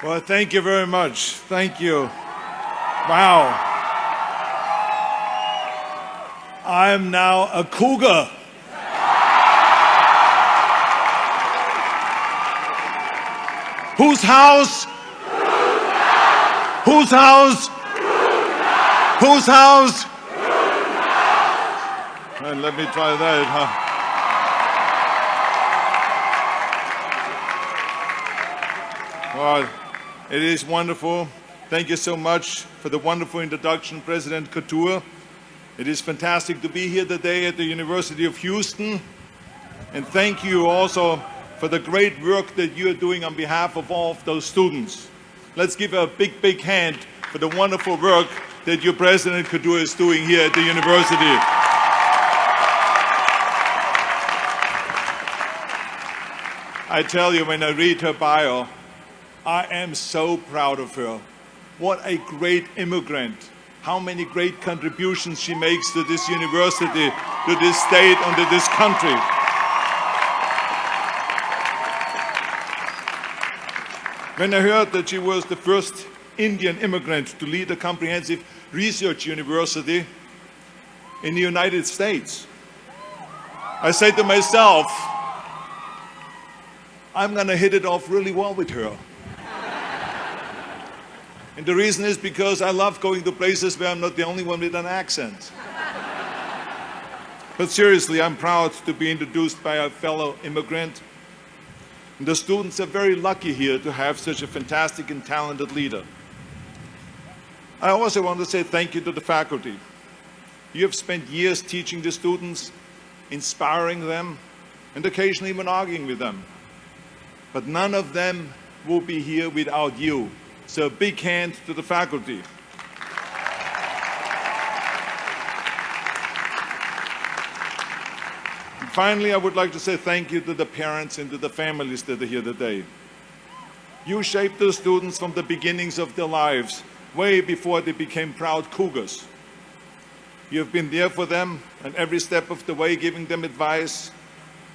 Well, thank you very much. Thank you. Wow. I'm now a cougar. Whose house? Whose house? Whose house? Well, let me try that, huh? Well, it is wonderful. Thank you so much for the wonderful introduction, President Couture. It is fantastic to be here today at the University of Houston. And thank you also for the great work that you are doing on behalf of all of those students. Let's give a big, big hand for the wonderful work that your President Couture is doing here at the university. I tell you, when I read her bio, I am so proud of her. What a great immigrant. How many great contributions she makes to this university, to this state, and to this country. When I heard that she was the first Indian immigrant to lead a comprehensive research university in the United States, I said to myself, I'm going to hit it off really well with her. And the reason is because I love going to places where I'm not the only one with an accent. But seriously, I'm proud to be introduced by a fellow immigrant. And the students are very lucky here to have such a fantastic and talented leader. I also want to say thank you to the faculty. You have spent years teaching the students, inspiring them, and occasionally even arguing with them. But none of them will be here without you. So a big hand to the faculty. And finally, I would like to say thank you to the parents and to the families that are here today. You shaped the students from the beginnings of their lives, way before they became proud cougars. You have been there for them at every step of the way, giving them advice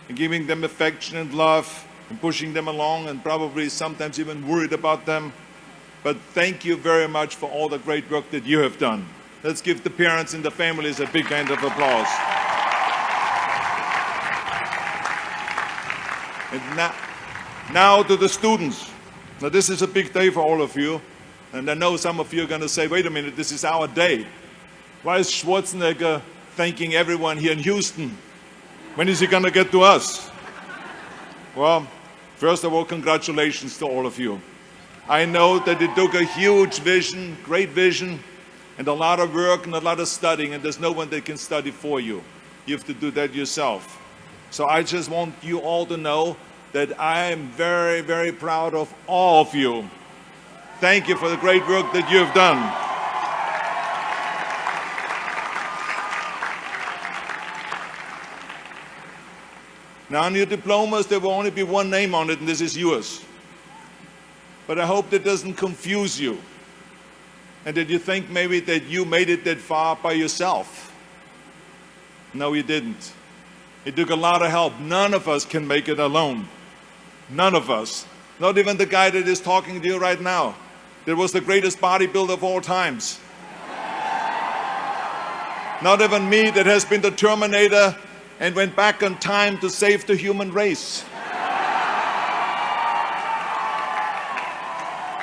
and giving them affection and love and pushing them along, and probably sometimes even worried about them. But thank you very much for all the great work that you have done. Let's give the parents and the families a big hand of applause. And now to the students. Now this is a big day for all of you. And I know some of you are going to say, wait a minute, this is our day. Why is Schwarzenegger thanking everyone here in Houston? When is he going to get to us? Well, first of all, congratulations to all of you. I know that it took a huge vision, great vision, and a lot of work and a lot of studying, and there's no one that can study for you. You have to do that yourself. So I just want you all to know that I am very, very proud of all of you. Thank you for the great work that you have done. Now on your diplomas, there will only be one name on it, and this is yours. But I hope that doesn't confuse you, and that you think maybe that you made it that far by yourself. No, you didn't. It took a lot of help. None of us can make it alone. None of us. Not even the guy that is talking to you right now. That was the greatest bodybuilder of all times. Not even me, that has been the Terminator and went back in time to save the human race.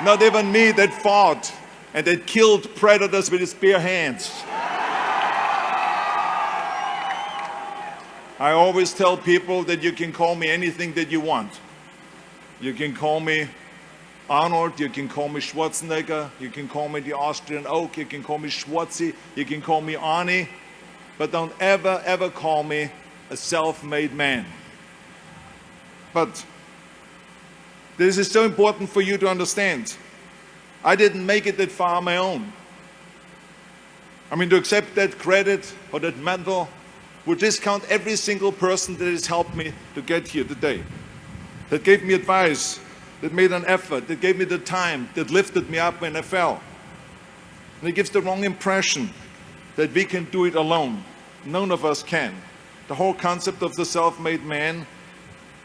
Not even me, that fought and that killed predators with his bare hands. I always tell people that you can call me anything that you want. You can call me Arnold, you can call me Schwarzenegger, you can call me the Austrian Oak, you can call me Schwarzi, you can call me Arnie, but don't ever, ever call me a self-made man. But this is so important for you to understand. I didn't make it that far on my own. I mean, to accept that credit or that medal would discount every single person that has helped me to get here today, that gave me advice, that made an effort, that gave me the time, that lifted me up when I fell. And it gives the wrong impression that we can do it alone. None of us can. The whole concept of the self-made man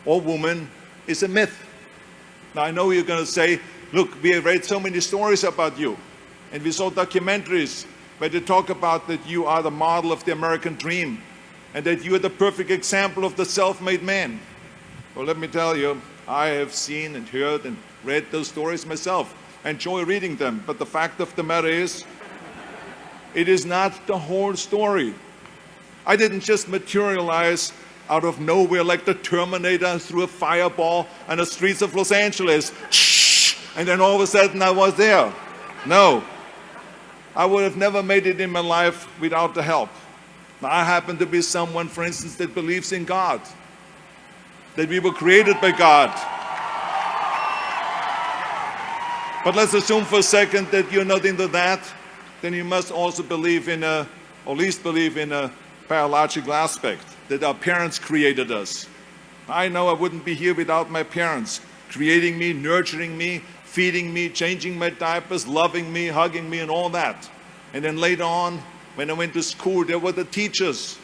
or woman is a myth. Now I know you're going to say, look, we have read so many stories about you, and we saw documentaries where they talk about that you are the model of the American dream, and that you are the perfect example of the self-made man. Well, let me tell you, I have seen and heard and read those stories myself. I enjoy reading them, but the fact of the matter is, it is not the whole story. I didn't just materialize out of nowhere like the Terminator through a fireball on the streets of Los Angeles, and then all of a sudden I was there. No, I would have never made it in my life without the help. Now, I happen to be someone, for instance, that believes in God, that we were created by God. But let's assume for a second that you're not into that, then you must also believe in or at least believe in a biological aspect, that our parents created us. I know I wouldn't be here without my parents, creating me, nurturing me, feeding me, changing my diapers, loving me, hugging me, and all that. And then later on, when I went to school, there were the teachers,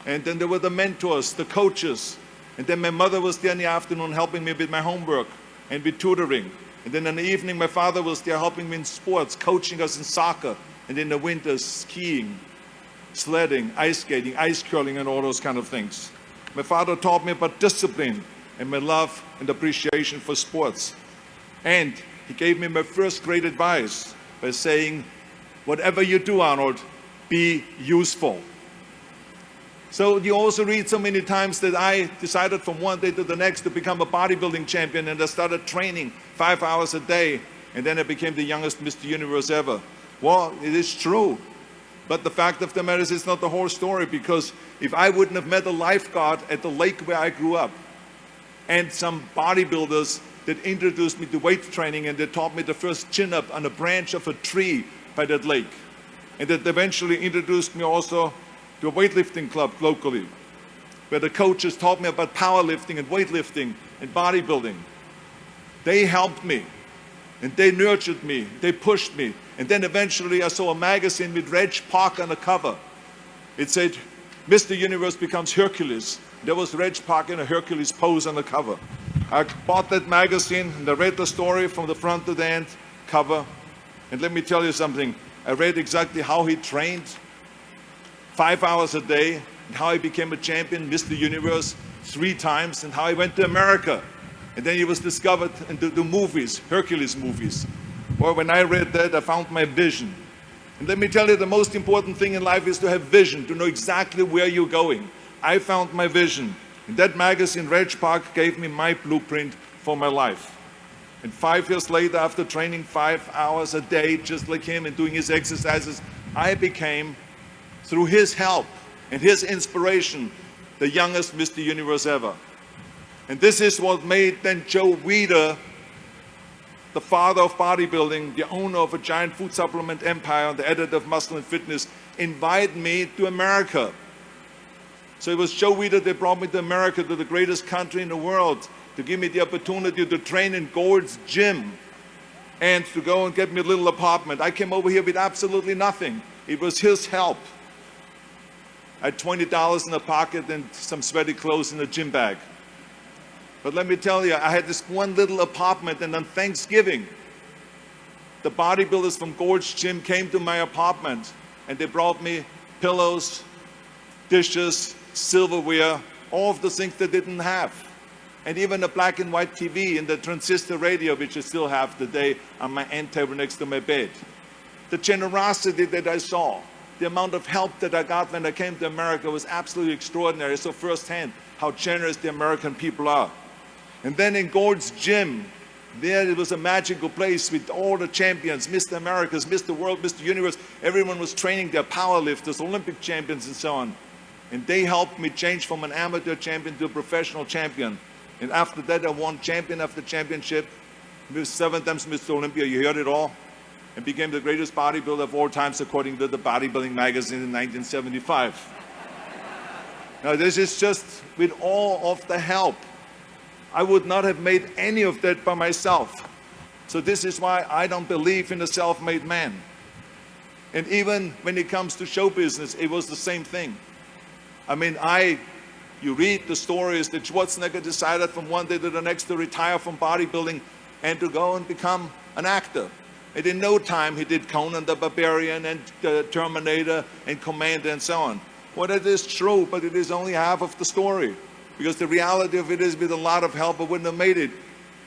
and then there were the mentors, the coaches, and then my mother was there in the afternoon helping me with my homework and with tutoring. And then in the evening, my father was there helping me in sports, coaching us in soccer, and in the winter, skiing, sledding, ice skating, ice curling, and all those kind of things. My father taught me about discipline and my love and appreciation for sports. And he gave me my first great advice by saying, whatever you do, Arnold, be useful. So you also read so many times that I decided from one day to the next to become a bodybuilding champion, and I started training 5 hours a day, and then I became the youngest Mr. Universe ever. Well, it is true. But the fact of the matter is, it's not the whole story, because if I wouldn't have met a lifeguard at the lake where I grew up, and some bodybuilders that introduced me to weight training, and they taught me the first chin-up on a branch of a tree by that lake, and that eventually introduced me also to a weightlifting club locally, where the coaches taught me about powerlifting and weightlifting and bodybuilding. They helped me, and they nurtured me, they pushed me. And then eventually I saw a magazine with Reg Park on the cover. It said, Mr. Universe becomes Hercules. There was Reg Park in a Hercules pose on the cover. I bought that magazine and I read the story from the front to the end cover. And let me tell you something. I read exactly how he trained 5 hours a day, and how he became a champion, Mr. Universe, 3 times, and how he went to America. And then he was discovered in the movies, Hercules movies. Well, when I read that, I found my vision. And let me tell you, the most important thing in life is to have vision, to know exactly where you're going. I found my vision. In that magazine, Reg Park gave me my blueprint for my life. And 5 years later, after training 5 hours a day, just like him, and doing his exercises, I became, through his help and his inspiration, the youngest Mr. Universe ever. And this is what made then Joe Weider, the father of bodybuilding, the owner of a giant food supplement empire, the editor of Muscle and Fitness, invite me to America. So it was Joe Weider that brought me to America, to the greatest country in the world, to give me the opportunity to train in Gold's Gym and to go and get me a little apartment. I came over here with absolutely nothing. It was his help. I had $20 in the pocket and some sweaty clothes in a gym bag. But let me tell you, I had this one little apartment, and on Thanksgiving, the bodybuilders from Gold's Gym came to my apartment, and they brought me pillows, dishes, silverware, all of the things they didn't have. And even a black and white TV and the transistor radio, which I still have today on my end table next to my bed. The generosity that I saw, the amount of help that I got when I came to America was absolutely extraordinary. I saw firsthand how generous the American people are. And then in Gold's Gym, there it was a magical place with all the champions, Mr. Americas, Mr. World, Mr. Universe. Everyone was training their powerlifters, Olympic champions, and so on. And they helped me change from an amateur champion to a professional champion. And after that, I won champion after championship, 7 times Mr. Olympia, you heard it all, and became the greatest bodybuilder of all times according to the Bodybuilding magazine in 1975. Now this is just with all of the help. I would not have made any of that by myself. So this is why I don't believe in a self-made man. And even when it comes to show business, it was the same thing. I mean, you read the stories that Schwarzenegger decided from one day to the next to retire from bodybuilding and to go and become an actor. And in no time, he did Conan the Barbarian and Terminator and Commander and so on. Well, that is true, but it is only half of the story. Because the reality of it is, with a lot of help, I wouldn't have made it.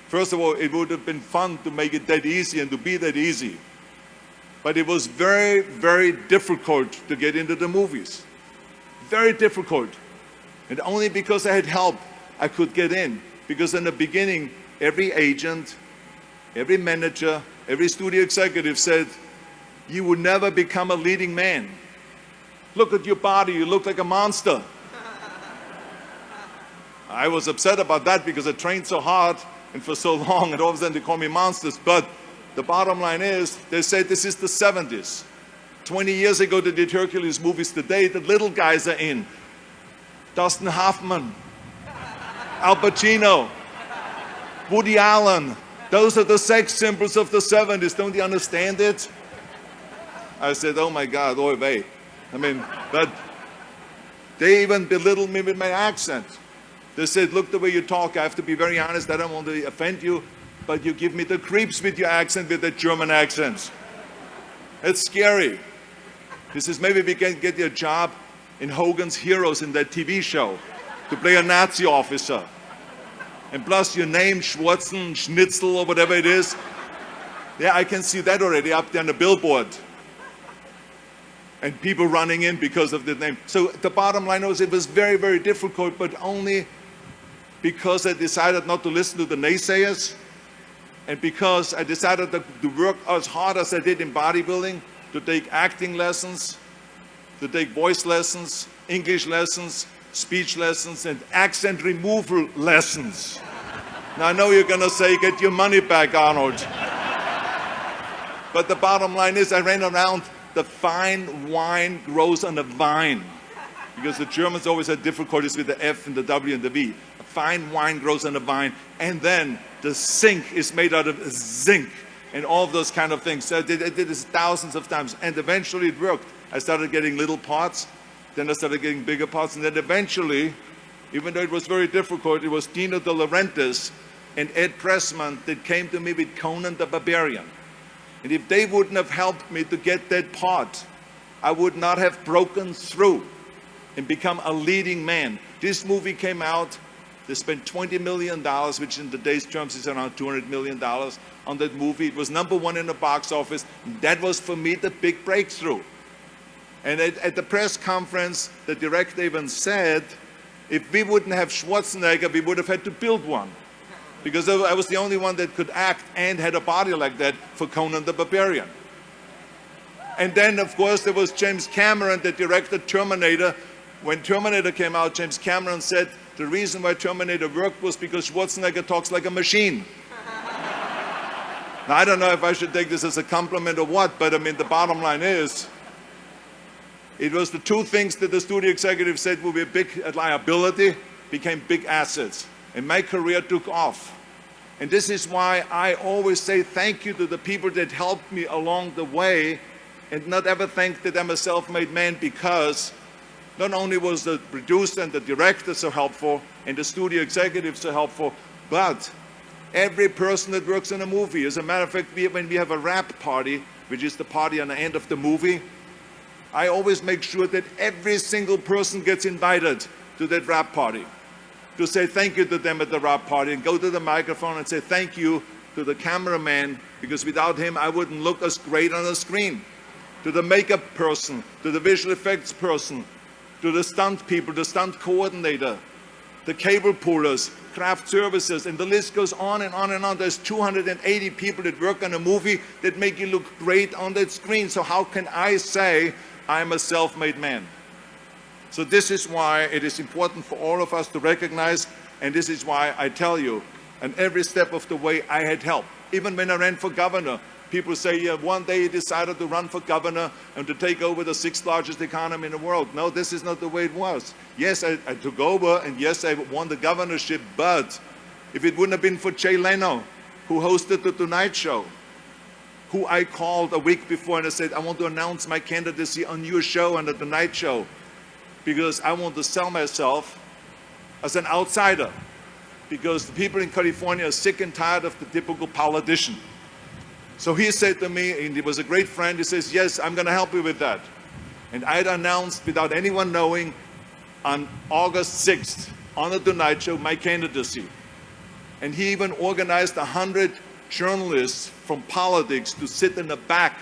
First of all, it would have been fun to make it that easy and to be that easy. But it was very, very difficult to get into the movies. Very difficult. And only because I had help, I could get in. Because in the beginning, every agent, every manager, every studio executive said, you will never become a leading man. Look at your body, you look like a monster. I was upset about that because I trained so hard and for so long, and all of a sudden they call me monsters. But the bottom line is, they said this is the 70s. 20 years ago they did Hercules movies. Today the little guys are in. Dustin Hoffman, Al Pacino, Woody Allen. Those are the sex symbols of the 70s. Don't you understand it? I said, oh my God, oy vey. I mean, but they even belittled me with my accent. They said, look the way you talk. I have to be very honest. I don't want to offend you, but you give me the creeps with your accent, with that German accent. It's scary. This is, maybe we can get you a job in Hogan's Heroes, in that TV show, to play a Nazi officer. And plus your name, Schwarzen, Schnitzel, or whatever it is. Yeah, I can see that already up there on the billboard. And people running in because of the name. So the bottom line was, it was very, very difficult, but only because I decided not to listen to the naysayers, and because I decided to work as hard as I did in bodybuilding, to take acting lessons, to take voice lessons, English lessons, speech lessons, and accent removal lessons. Now I know you're going to say, get your money back, Arnold. But the bottom line is, I ran around, the fine wine grows on a vine. Because the Germans always had difficulties with the F and the W and the V. A fine wine grows on a vine, and then the zinc is made out of zinc, and all of those kind of things. So I did this thousands of times, and eventually it worked. I started getting little parts, then I started getting bigger parts, and then eventually, even though it was very difficult, it was Dino De Laurentiis and Ed Pressman that came to me with Conan the Barbarian. And if they wouldn't have helped me to get that part, I would not have broken through and become a leading man. This movie came out, they spent $20 million, which in today's terms is around $200 million on that movie. It was #1 in the box office. That was for me the big breakthrough. And at the press conference, the director even said, if we wouldn't have Schwarzenegger, we would have had to build one. Because I was the only one that could act and had a body like that for Conan the Barbarian. And then, of course, there was James Cameron that directed Terminator. When Terminator came out, James Cameron said the reason why Terminator worked was because Schwarzenegger talks like a machine. Now, I don't know if I should take this as a compliment or what, but I mean, the bottom line is, it was the two things that the studio executive said would be a big liability, became big assets. And my career took off. And this is why I always say thank you to the people that helped me along the way, and not ever think that I'm a self-made man, because not only was the producer and the director so helpful, and the studio executive so helpful, but every person that works in a movie. As a matter of fact, when we have a wrap party, which is the party on the end of the movie, I always make sure that every single person gets invited to that wrap party, to say thank you to them at the wrap party, and go to the microphone and say thank you to the cameraman, because without him I wouldn't look as great on the screen. To the makeup person, to the visual effects person, to the stunt people, the stunt coordinator, the cable pullers, craft services, and the list goes on and on and on. There's 280 people that work on a movie that make you look great on that screen. So how can I say I'm a self-made man? So this is why it is important for all of us to recognize, and this is why I tell you, and every step of the way I had help. Even when I ran for governor, people say, yeah, one day you decided to run for governor and to take over the 6th largest economy in the world. No, this is not the way it was. Yes, I took over, and yes, I won the governorship, but if it wouldn't have been for Jay Leno, who hosted the Tonight Show, who I called a week before and I said, I want to announce my candidacy on your show, on the Tonight Show, because I want to sell myself as an outsider. because the people in California are sick and tired of the typical politician. So he said to me, and he was a great friend, he says, yes, I'm going to help you with that. And I had announced, without anyone knowing, on August 6th, on the Tonight Show, my candidacy. And he even organized 100 journalists from politics to sit in the back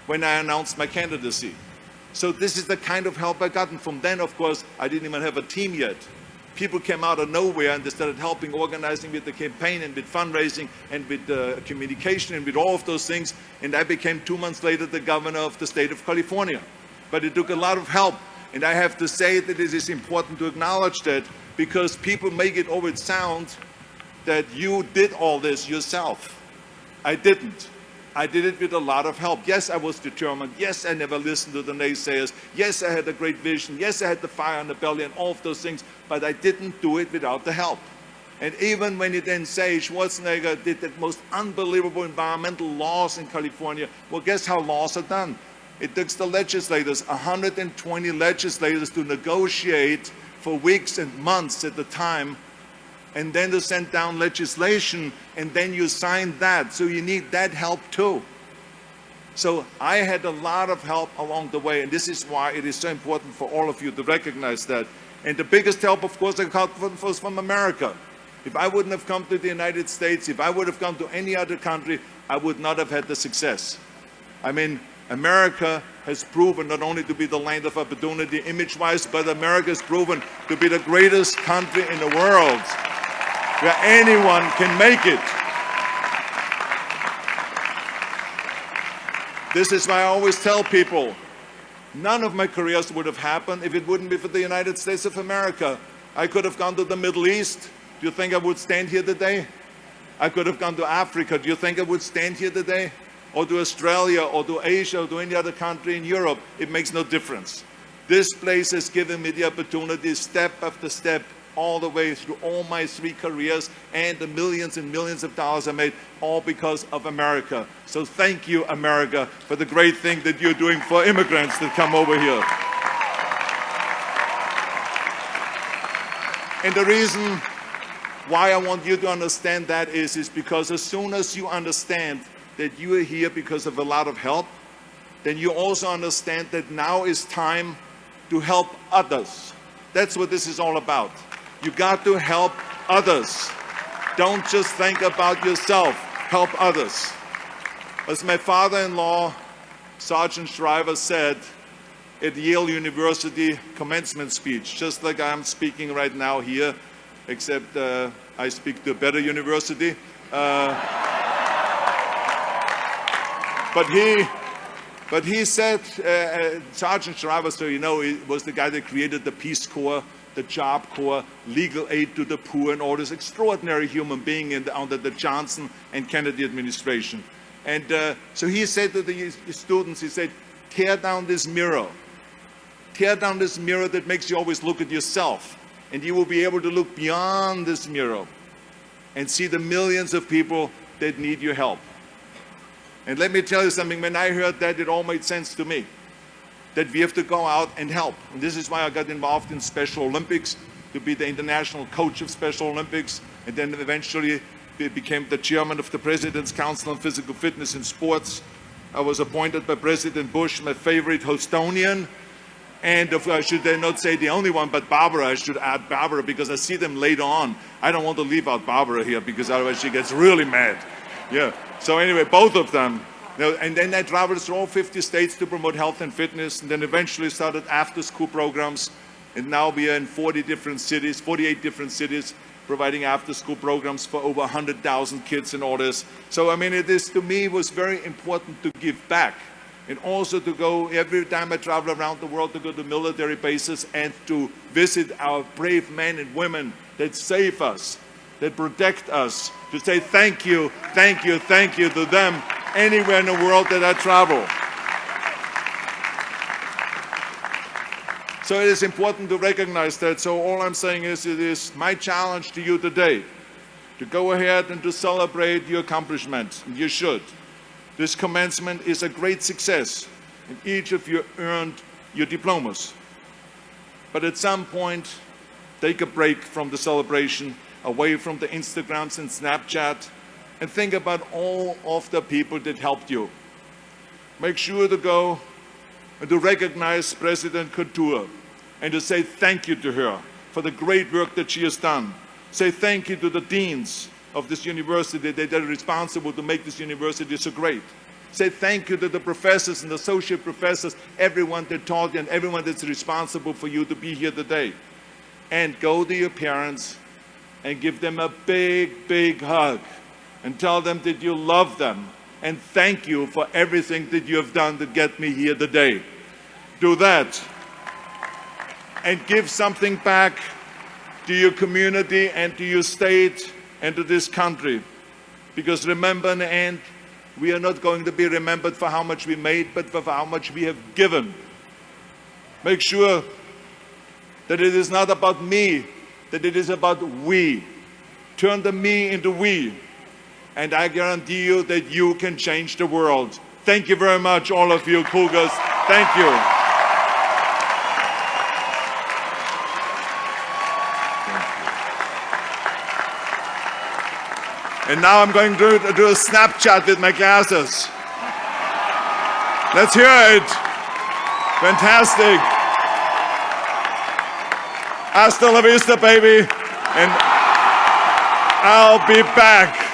when I announced my candidacy. So this is the kind of help I got. And from then, of course, I didn't even have a team yet. People came out of nowhere and they started helping, organizing with the campaign and with fundraising and with communication and with all of those things. And I became 2 months later the governor of the state of California. But it took a lot of help. And I have to say that it is important to acknowledge that, because people make it always sound that you did all this yourself. I didn't. I did it with a lot of help. Yes, I was determined. Yes, I never listened to the naysayers. Yes, I had a great vision. Yes, I had the fire in the belly and all of those things, but I didn't do it without the help. And even when you then say Schwarzenegger did the most unbelievable environmental laws in California, well, guess how laws are done? It took the legislators, 120 legislators, to negotiate for weeks and months at the time, and then to send down legislation, and then you sign that. So you need that help too. So I had a lot of help along the way, and this is why it is so important for all of you to recognize that. And the biggest help, of course, I got was from America. If I wouldn't have come to the United States, if I would have come to any other country, I would not have had the success. I mean, America has proven not only to be the land of opportunity image-wise, but America has proven to be the greatest country in the world where anyone can make it. This is why I always tell people, none of my careers would have happened if it wouldn't be for the United States of America. I could have gone to the Middle East. Do you think I would stand here today? I could have gone to Africa. Do you think I would stand here today? Or to Australia, or to Asia, or to any other country in Europe? It makes no difference. This place has given me the opportunity, step after step, all the way through all my 3 careers and the millions and millions of dollars I made, all because of America. So thank you, America, for the great thing that you're doing for immigrants that come over here. And the reason why I want you to understand that is because as soon as you understand that you are here because of a lot of help, then you also understand that now is time to help others. That's what this is all about. You got to help others. Don't just think about yourself. Help others. As my father-in-law, Sergeant Shriver, said at Yale University commencement speech, just like I'm speaking right now here, except I speak to a better university. But he said, Sergeant Shriver, so you know, he was the guy that created the Peace Corps, the Job Corps, legal aid to the poor, and all this extraordinary human being under the Johnson and Kennedy administration. And so he said to the students, he said, tear down this mirror. Tear down this mirror that makes you always look at yourself. And you will be able to look beyond this mirror and see the millions of people that need your help. And let me tell you something, when I heard that, it all made sense to me, that we have to go out and help. And this is why I got involved in Special Olympics, to be the international coach of Special Olympics, and then eventually became the chairman of the President's Council on Physical Fitness in Sports. I was appointed by President Bush, my favorite Houstonian, and I should not say the only one, but Barbara. I should add Barbara, because I see them later on. I don't want to leave out Barbara here, because otherwise she gets really mad. Yeah. So anyway, both of them. And then I traveled through all 50 states to promote health and fitness, and then eventually started after-school programs. And now we are in 48 different cities, providing after-school programs for over 100,000 kids and all this. So I mean, it is, to me, was very important to give back. And also to go, every time I travel around the world, to go to military bases and to visit our brave men and women that save us, that protect us, to say thank you, thank you, thank you to them anywhere in the world that I travel. So it is important to recognize that. So all I'm saying is, it is my challenge to you today to go ahead and to celebrate your accomplishments. And you should. This commencement is a great success, and each of you earned your diplomas. But at some point, take a break from the celebration. away from the Instagrams and Snapchat, and think about all of the people that helped you. Make sure to go and to recognize President Couture and to say thank you to her for the great work that she has done. Say thank you to the deans of this university that are responsible to make this university so great. Say thank you to the professors and associate professors, everyone that taught you and everyone that's responsible for you to be here today. And go to your parents and give them a big, big hug and tell them that you love them and thank you for everything that you have done to get me here today. Do that and give something back to your community and to your state and to this country. Because remember, in the end, we are not going to be remembered for how much we made, but for how much we have given. Make sure that it is not about me, that it is about we. Turn the me into we. And I guarantee you that you can change the world. Thank you very much, all of you Cougars. Thank you. And now I'm going to do a Snapchat with my glasses. Let's hear it. Fantastic. Hasta la vista, baby. And I'll be back.